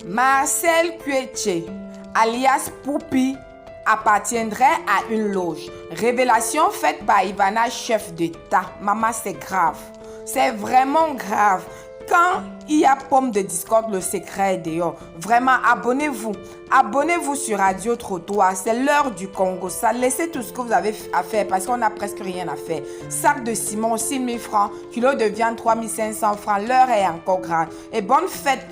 Marcel Kueche, alias Poupi, appartiendrait à une loge. Révélation faite par Ivana, chef d'État. Maman, c'est grave. C'est vraiment grave. Quand il y a pomme de discorde, le secret est dehors. Vraiment, abonnez-vous. Abonnez-vous sur Radio Trottoir. C'est l'heure du Congo. Ça, laissez tout ce que vous avez à faire parce qu'on n'a presque rien à faire. Sac de ciment, 6 000 francs. Kilo de viande, 3 500 francs. L'heure est encore grande. Et bonne fête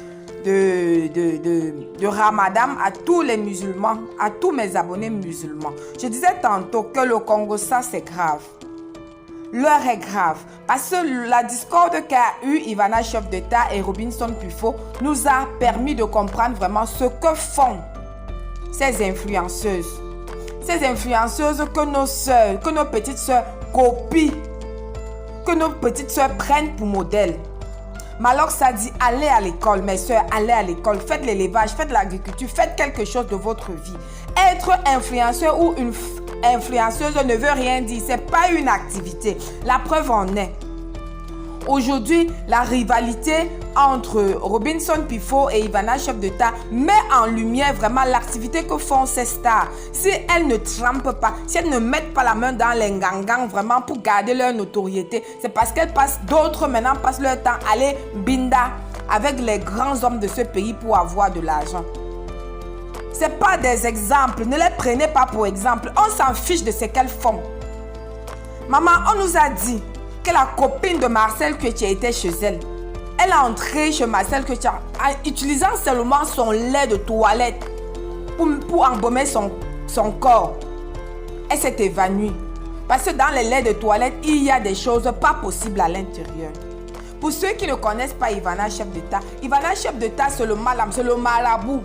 de Ramadan à tous les musulmans, à tous mes abonnés musulmans. Je disais tantôt que le Congo, ça c'est grave. L'heure est grave parce que la discorde qu'a eu Ivana, chef d'État, et Robinson Pifo nous a permis de comprendre vraiment ce que font ces influenceuses. Ces influenceuses que nos sœurs, que nos petites sœurs copient, que nos petites sœurs prennent pour modèle. Malok ça dit allez à l'école, mes soeurs, allez à l'école, faites l'élevage, faites l'agriculture, faites quelque chose de votre vie. Être influenceur ou une influenceuse ne veut rien dire, c'est pas une activité. La preuve en est. Aujourd'hui, la rivalité entre Robinson Pifo et Ivana, chef d'État, met en lumière vraiment l'activité que font ces stars. Si elles ne trempent pas, si elles ne mettent pas la main dans les gangans vraiment pour garder leur notoriété, c'est parce qu'elles passent, d'autres maintenant passent leur temps à aller binda avec les grands hommes de ce pays pour avoir de l'argent. Ce n'est pas des exemples, ne les prenez pas pour exemple. On s'en fiche de ce qu'elles font. Maman, on nous a dit que la copine de Marcel Kueche était chez elle. Elle est entrée chez Marcel Kueche en utilisant seulement son lait de toilette pour embaumer son corps. Elle s'est évanouie. Parce que dans les laits de toilette, il y a des choses pas possibles à l'intérieur. Pour ceux qui ne connaissent pas Ivana, chef d'État, Ivana, chef d'État, c'est le malam, c'est le marabout.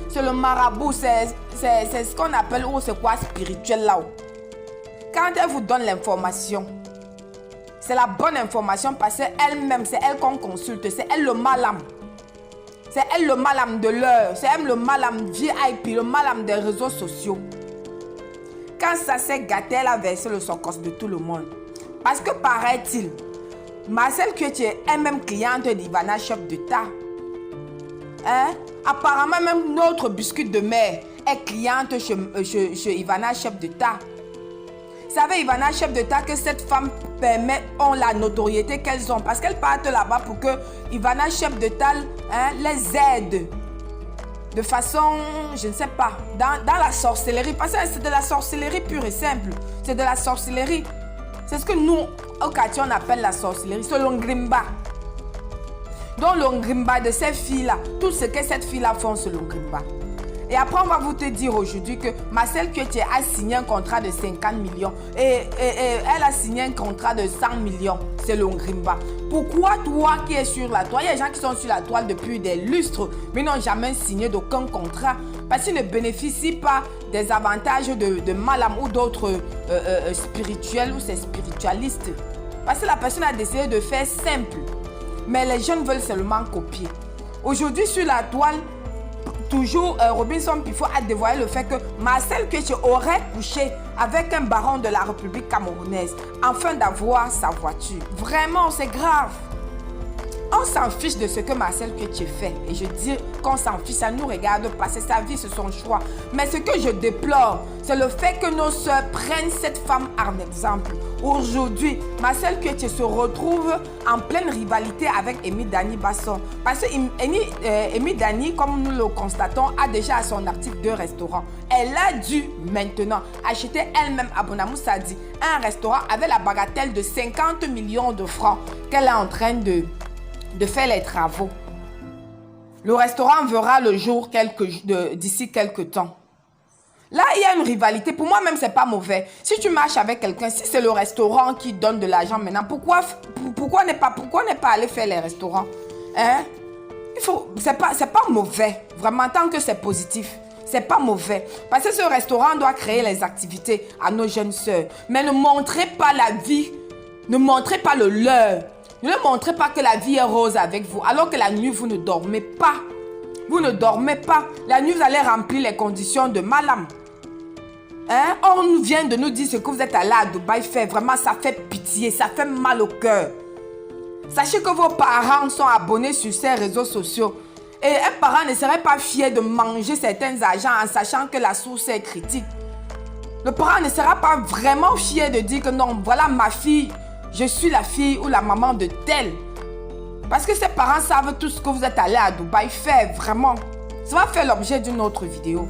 C'est le marabout, c'est ce qu'on appelle, ou c'est quoi, spirituel là-haut. Quand elle vous donne l'information, c'est la bonne information parce qu'elle-même, c'est elle qu'on consulte. C'est elle le malam. C'est elle le malam de l'heure. C'est elle le malam VIP, le malam des réseaux sociaux. Quand ça s'est gâté, elle a versé le socos de tout le monde. Parce que paraît-il, Marcel Kueche est même cliente d'Ivana, chef d'État. Hein? Apparemment, même notre biscuit de mer est cliente chez Ivana, chef d'État. Savez, Ivana, chef d'État, que cette femme ont la notoriété qu'elles ont. Parce qu'elles partent là-bas pour que Ivana, chef d'État, les aide. De façon, je ne sais pas, dans la sorcellerie. Parce que c'est de la sorcellerie pure et simple. C'est de la sorcellerie. C'est ce que nous, au quartier, on appelle la sorcellerie. C'est l'ongrimba. Donc l'ongrimba de ces filles-là, tout ce que cette fille-là font, c'est l'ongrimba. Et après, on va vous te dire aujourd'hui que Marcel Kueche a signé un contrat de 50 millions et elle a signé un contrat de 100 millions. C'est l'ongrimba. Pourquoi toi qui es sur la toile, il y a des gens qui sont sur la toile depuis des lustres, mais n'ont jamais signé d'aucun contrat parce qu'ils ne bénéficient pas des avantages de malam ou d'autres spirituels ou ces spiritualistes. Parce que la personne a décidé de faire simple. Mais les jeunes veulent seulement copier. Aujourd'hui, sur la toile, toujours, Robinson Pifo a dévoilé le fait que Marcel Kueche aurait couché avec un baron de la République camerounaise afin d'avoir sa voiture. Vraiment, c'est grave. On s'en fiche de ce que Marcel Kueche fait. Et je dis qu'on s'en fiche, ça ne nous regarde pas. C'est sa vie, c'est son choix. Mais ce que je déplore, c'est le fait que nos soeurs prennent cette femme en exemple. Aujourd'hui, Marcel Kueche se retrouve en pleine rivalité avec Amy Dani Basson. Parce que Amy Dani, comme nous le constatons, a déjà à son actif 2 restaurants. Elle a dû maintenant acheter elle-même à Bonamou Sadi un restaurant avec la bagatelle de 50 millions de francs qu'elle est en train de faire les travaux. Le restaurant verra le jour d'ici quelques temps. Là, il y a une rivalité. Pour moi-même, c'est pas mauvais. Si tu marches avec quelqu'un, si c'est le restaurant qui donne de l'argent maintenant, pourquoi ne pas aller faire les restaurants? Hein? C'est pas mauvais. Vraiment, tant que c'est positif. C'est pas mauvais. Parce que ce restaurant doit créer les activités à nos jeunes sœurs. Mais ne montrez pas la vie. Ne montrez pas le leur. Ne montrez pas que la vie est rose avec vous. Alors que la nuit, vous ne dormez pas. Vous ne dormez pas. La nuit, vous allez remplir les conditions de malam. Hein? On vient de nous dire ce que vous êtes allé à Dubaï faire. Vraiment, ça fait pitié, ça fait mal au cœur. Sachez que vos parents sont abonnés sur ces réseaux sociaux. Et un parent ne serait pas fier de manger certains argents en sachant que la source est critique. Le parent ne sera pas vraiment fier de dire que non, voilà ma fille, je suis la fille ou la maman de telle. Parce que ces parents savent tout ce que vous êtes allé à Dubaï faire, vraiment. Ça va faire l'objet d'une autre vidéo.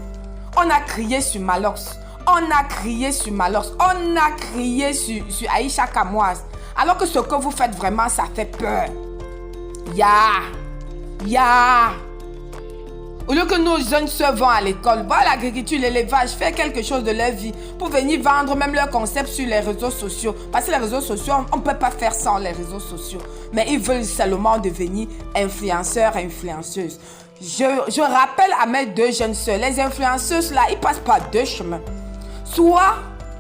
On a crié sur Malox. On a crié sur Malox. On a crié sur Aïcha Kamoise. Alors que ce que vous faites vraiment, ça fait peur. Au lieu que nos jeunes sœurs vont à l'école, voir l'agriculture, l'élevage, faire quelque chose de leur vie pour venir vendre même leurs concepts sur les réseaux sociaux. Parce que les réseaux sociaux, on ne peut pas faire sans les réseaux sociaux. Mais ils veulent seulement devenir influenceurs et influenceuses. Je rappelle à mes deux jeunes sœurs, les influenceuses là, ils passent par deux chemins. Soit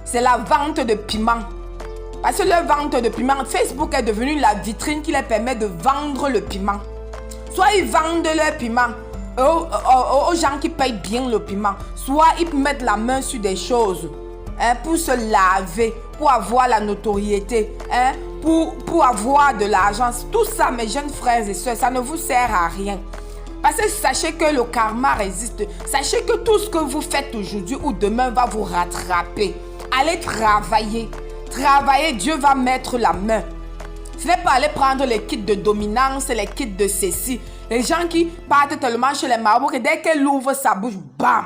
c'est la vente de piment. Parce que leur vente de piment, Facebook est devenu la vitrine qui leur permet de vendre le piment. Soit ils vendent leur piment aux gens qui payent bien le piment. Soit ils mettent la main sur des choses pour se laver, pour avoir la notoriété, pour avoir de l'argent. Tout ça, mes jeunes frères et sœurs, ça ne vous sert à rien. Parce que sachez que le karma résiste. Sachez que tout ce que vous faites aujourd'hui ou demain va vous rattraper. Allez travailler. Travailler, Dieu va mettre la main. Ce n'est pas aller prendre les kits de dominance, les kits de ceci. Les gens qui partent tellement chez les marabouts que dès qu'elle ouvre sa bouche, bam,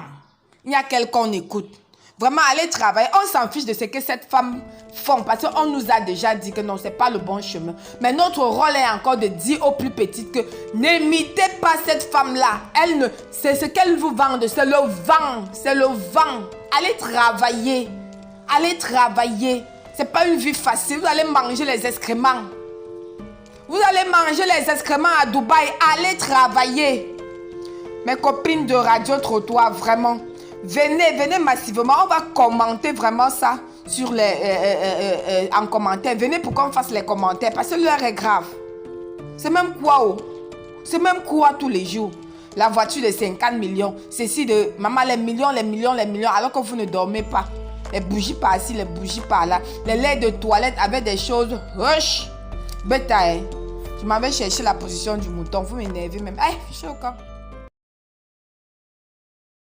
il y a quelqu'un qu'on écoute. Vraiment, allez travailler. On s'en fiche de ce que cette femme font parce qu'on nous a déjà dit que non, ce n'est pas le bon chemin. Mais notre rôle est encore de dire aux plus petites que n'imitez pas cette femme-là. C'est ce qu'elle vous vend, c'est le vent. C'est le vent. Allez travailler. Allez travailler. Ce n'est pas une vie facile. Vous allez manger les excréments. Vous allez manger les excréments à Dubaï. Allez travailler. Mes copines de Radio Trottoir, vraiment. Venez massivement. On va commenter vraiment ça sur en commentaire. Venez pour qu'on fasse les commentaires parce que l'heure est grave. C'est même quoi? C'est même quoi tous les jours? La voiture de 50 millions. Ceci de maman, les millions, alors que vous ne dormez pas. Les bougies par-ci, les bougies par-là. Les laits de toilette avec des choses. Rush. Bêta, je m'avais cherché la position du mouton. Vous m'énervez même. Je suis au camp.